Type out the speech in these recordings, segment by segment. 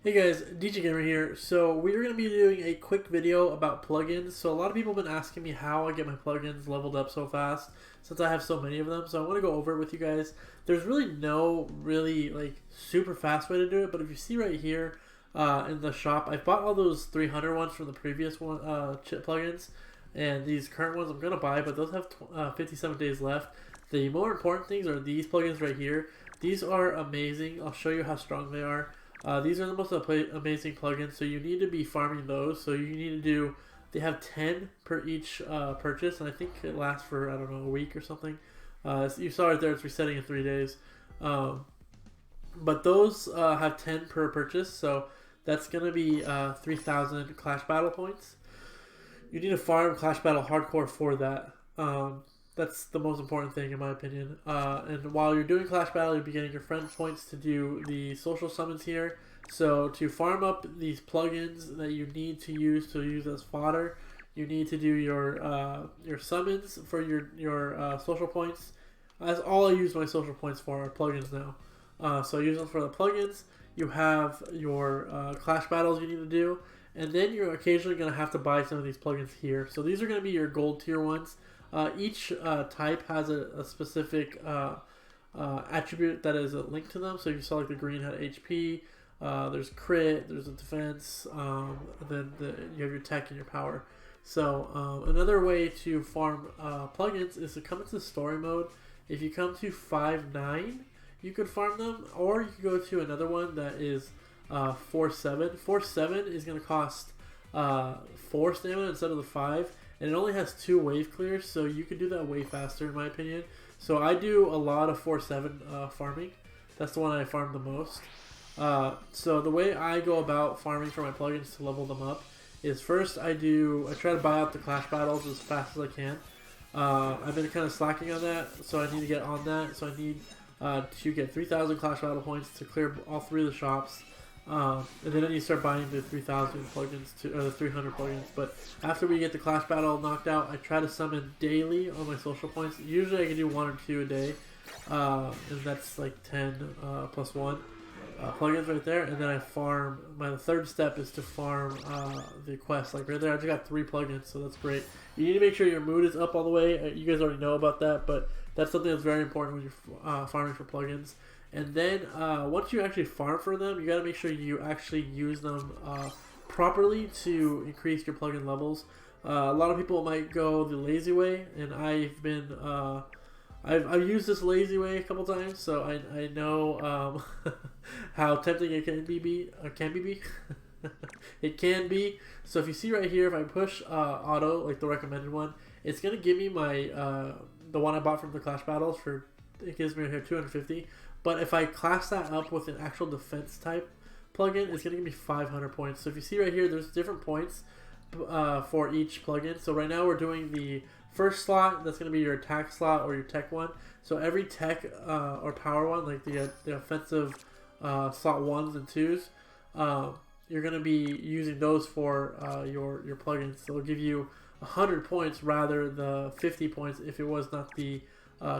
Hey guys, DIGi Gamer here. So we're going to be doing a quick video about plugins. So a lot of people have been asking me how I get my plugins leveled up so fast since I have so many of them. So I want to go over it with you guys. There's really no super fast way to do it, but if you see right here in the shop, I bought all those 300 ones from the previous one chip plugins, and these current ones I'm going to buy, but those have 57 days left. The more important things are these plugins right here. These are amazing. I'll show you how strong they are. These are the most amazing plugins, so you need to be farming those. So you need to do, they have 10 per each purchase, and I think it lasts for, I don't know, a week or something. So you saw it there, it's resetting in 3 days. But those have 10 per purchase, so that's going to be 3,000 Clash Battle points. You need to farm Clash Battle Hardcore for that. That's the most important thing in my opinion. And while you're doing Clash Battle, you'll be getting your friend points to do the social summons here. So to farm up these plugins that you need to use as fodder, you need to do your summons for your social points. That's all I use my social points for are plugins now. So I use them for the plugins. You have your Clash Battles you need to do, and then you're occasionally going to have to buy some of these plugins here. So these are going to be your gold tier ones. Each type has a specific attribute that is a link to them. So you saw like the green had HP, there's crit, there's a defense, then you have your tech and your power. So another way to farm plugins is to come into the story mode. If you come to 5-9, you could farm them, or you could go to another one that is 4-7. 4-7 is going to cost 4 stamina instead of the 5. And it only has 2 wave clears, so you can do that way faster in my opinion. So I do a lot of 4-7 farming. That's the one I farm the most. So the way I go about farming for my plugins to level them up is first I try to buy out the Clash Battles as fast as I can. I've been kind of slacking on that, so I need to get on that. So I need to get 3,000 Clash Battle points to clear all 3 of the shops. And then you start buying the 3,000 plugins or the 300 plugins. But after we get the Clash Battle knocked out, I try to summon daily on my social points. Usually I can do 1 or 2 a day, and that's like 10 plus 1 plugins right there. And then I farm. My third step is to farm the quest. Like right there, I just got 3 plugins, so that's great. You need to make sure your mood is up all the way. You guys already know about that, but that's something that's very important when you're farming for plugins. And then once you actually farm for them, you got to make sure you actually use them properly to increase your plugin levels. A lot of people might go the lazy way, and I've been I've used this lazy way a couple times, so I know how tempting it can be. It can be. So if you see right here, if I push auto, like the recommended one, it's gonna give me my the one I bought from the Clash Battles for. It gives me right here 250. But if I class that up with an actual defense type plugin, it's going to give me 500 points. So if you see right here, there's different points for each plugin. So right now we're doing the first slot. That's going to be your attack slot or your tech one. So every tech or power one, like the offensive slot 1s and 2s, you're going to be using those for your plugins. So it'll give you 100 points rather the 50 points if it was not the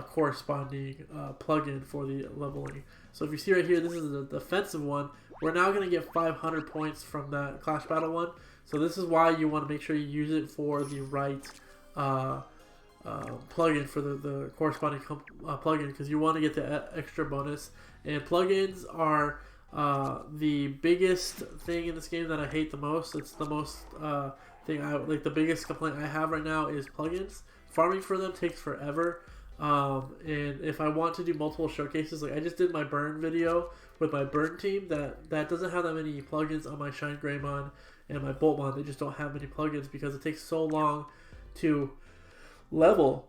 corresponding plugin for the leveling. So if you see right here, this is the defensive one. We're now going to get 500 points from that Clash Battle one. So this is why you want to make sure you use it for the right plugin for the corresponding plugin, because you want to get the extra bonus. And plugins are the biggest thing in this game that I hate the most. It's the most thing the biggest complaint I have right now is plugins. Farming for them takes forever. And if I want to do multiple showcases, like I just did my burn video with my burn team, that doesn't have that many plugins on my Shine Greymon and my Boltmon. They just don't have many plugins because it takes so long to level.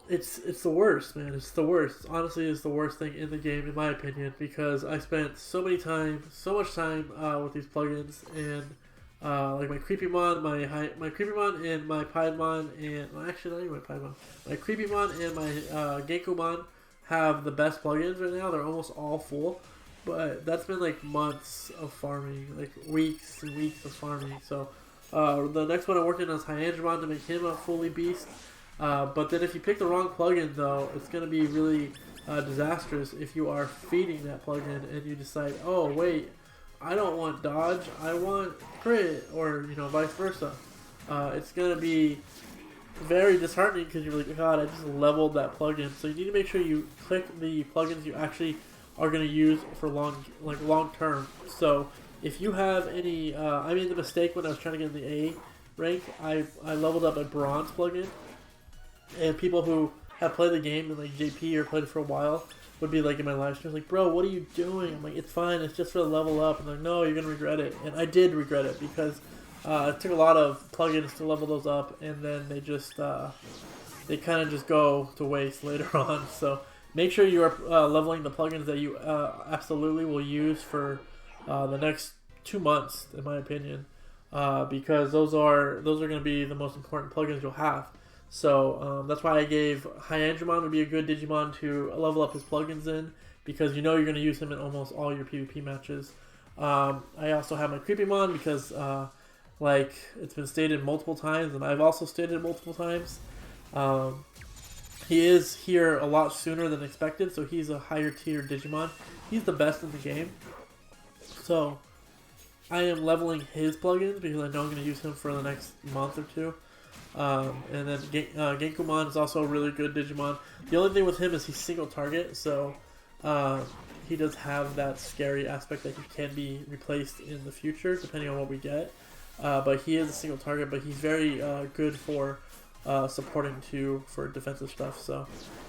It's the worst, man. It's the worst. Honestly, it's the worst thing in the game, in my opinion, because I spent so much time with these plugins, and like my Creepymon, my Creepymon and my Piedmon, and well, actually not even my Piedmon, my Creepymon and my Genkomon have the best plugins right now. They're almost all full, but that's been like months of farming, like weeks and weeks of farming. So the next one I'm working on is Hyandramon to make him a fully beast. But then if you pick the wrong plugin, though, it's going to be really disastrous if you are feeding that plugin and you decide, oh wait, I don't want dodge, I want crit, or you know, vice versa. It's gonna be very disheartening because you're like, God, I just leveled that plugin. So you need to make sure you click the plugins you actually are going to use for long term. So if you have any, I made the mistake when I was trying to get in the A rank. I leveled up a bronze plugin, and people who have played the game and like JP or played it for a while would be like in my live stream, like, bro, what are you doing? I'm like, it's fine, it's just for the level up. And they're like, no, you're gonna regret it. And I did regret it because it took a lot of plugins to level those up, and then they just they kind of just go to waste later on. So make sure you are leveling the plugins that you absolutely will use for the next 2 months, in my opinion, because those are going to be the most important plugins you'll have. So that's why I gave Hyandramon would be a good Digimon to level up his plugins in, because you know you're going to use him in almost all your PvP matches. I also have my Creepymon because like it's been stated multiple times, and I've also stated it multiple times. He is here a lot sooner than expected, so he's a higher tier Digimon. He's the best in the game. So I am leveling his plugins because I know I'm going to use him for the next month or two. And then Genkumon is also a really good Digimon. The only thing with him is he's single target, so he does have that scary aspect that he can be replaced in the future depending on what we get. But he is a single target, but he's very good for supporting too for defensive stuff. So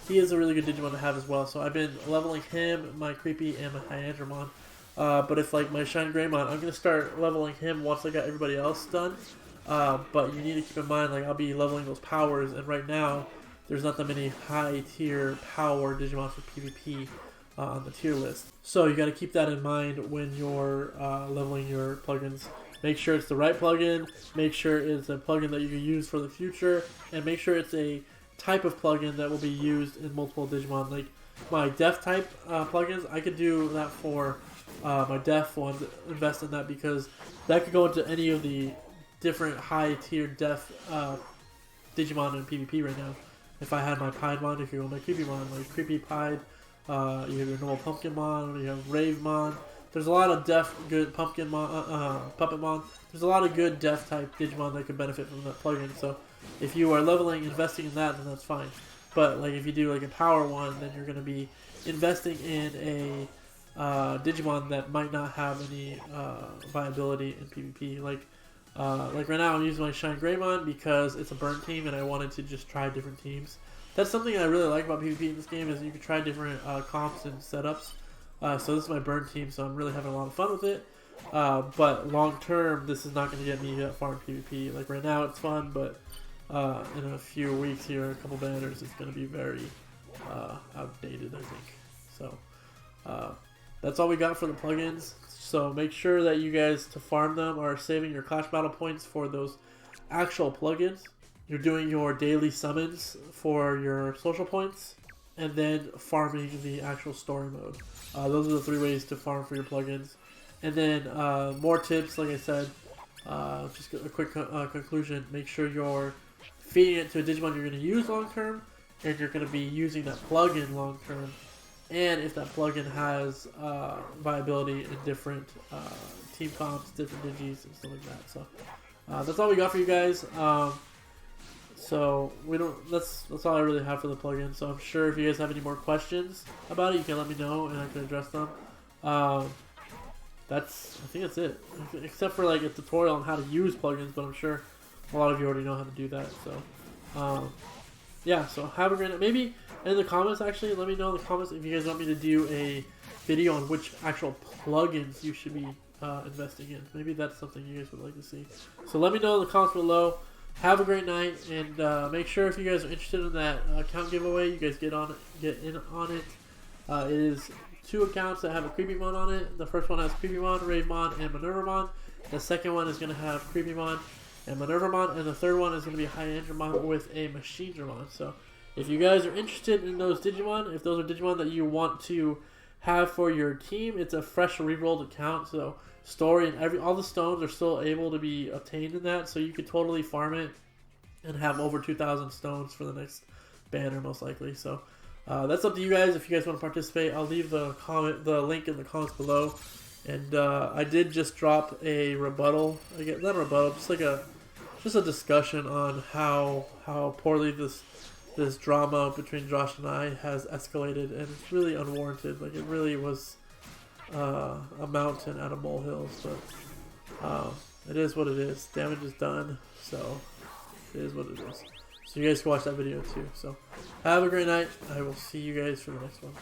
he is a really good Digimon to have as well. So I've been leveling him, my Creepy, and my Hyandramon. But if like my Shine Greymon, I'm gonna start leveling him once I got everybody else done. But you need to keep in mind, like, I'll be leveling those powers, and right now there's not that many high tier power Digimon for PvP on the tier list. So you got to keep that in mind when you're leveling your plugins. Make sure it's the right plugin, make sure it's a plugin that you can use for the future, and make sure it's a type of plugin that will be used in multiple Digimon. Like my Def type plugins, I could do that for my Def ones, invest in that, because that could go into any of the different high tier Def Digimon in PvP right now. If I had my Piedmon, if you go my Creepymon, like Creepy Pied, you have your normal Pumpkinmon, you have Ravemon. There's a lot of Def good Puppetmon. There's a lot of good Def type Digimon that could benefit from that plugin. So if you are leveling, investing in that, then that's fine. But like if you do like a Power one, then you're going to be investing in a Digimon that might not have any viability in PvP. Like right now I'm using my Shine Greymon because it's a burn team and I wanted to just try different teams. That's something I really like about PvP in this game, is you can try different comps and setups. So this is my burn team, so I'm really having a lot of fun with it. But long term, this is not going to get me far in PvP. Like right now it's fun, but in a few weeks here, a couple banners, it's going to be very outdated, I think. So that's all we got for the plugins. So make sure that you guys, to farm them, are saving your Clash Battle points for those actual plugins. You're doing your daily summons for your social points, and then farming the actual story mode. Those are the 3 ways to farm for your plugins. And then more tips, like I said, just a quick conclusion. Make sure you're feeding it to a Digimon you're going to use long term, and you're going to be using that plugin long term. And if that plugin has viability in different team comps, different digis, and stuff like that. So that's all we got for you guys. So we don't. That's all I really have for the plugin. So I'm sure if you guys have any more questions about it, you can let me know and I can address them. I think that's it. Except for like a tutorial on how to use plugins, but I'm sure a lot of you already know how to do that. So yeah. So have a great night. Maybe in the comments, actually, let me know in the comments if you guys want me to do a video on which actual plugins you should be investing in. Maybe that's something you guys would like to see. So let me know in the comments below. Have a great night, and make sure if you guys are interested in that account giveaway, you guys get in on it. It is 2 accounts that have a Creepymon on it. The first one has Creepymon, Ravemon, and Minervamon. The second one is going to have Creepymon and Minervamon, and the third one is going to be Hyandramon with a Machinedramon. So if you guys are interested in those Digimon, if those are Digimon that you want to have for your team, it's a fresh re-rolled account, so story and all the stones are still able to be obtained in that, so you could totally farm it and have over 2,000 stones for the next banner most likely. So that's up to you guys if you guys want to participate. I'll leave the link in the comments below, And I did just drop a rebuttal. Again, not a rebuttal, just a discussion on how poorly this drama between Josh and I has escalated, and it's really unwarranted. Like, it really was a mountain out of molehills, but it is what it is. Damage is done, so it is what it is. So you guys can watch that video too. So have a great night. I will see you guys for the next one.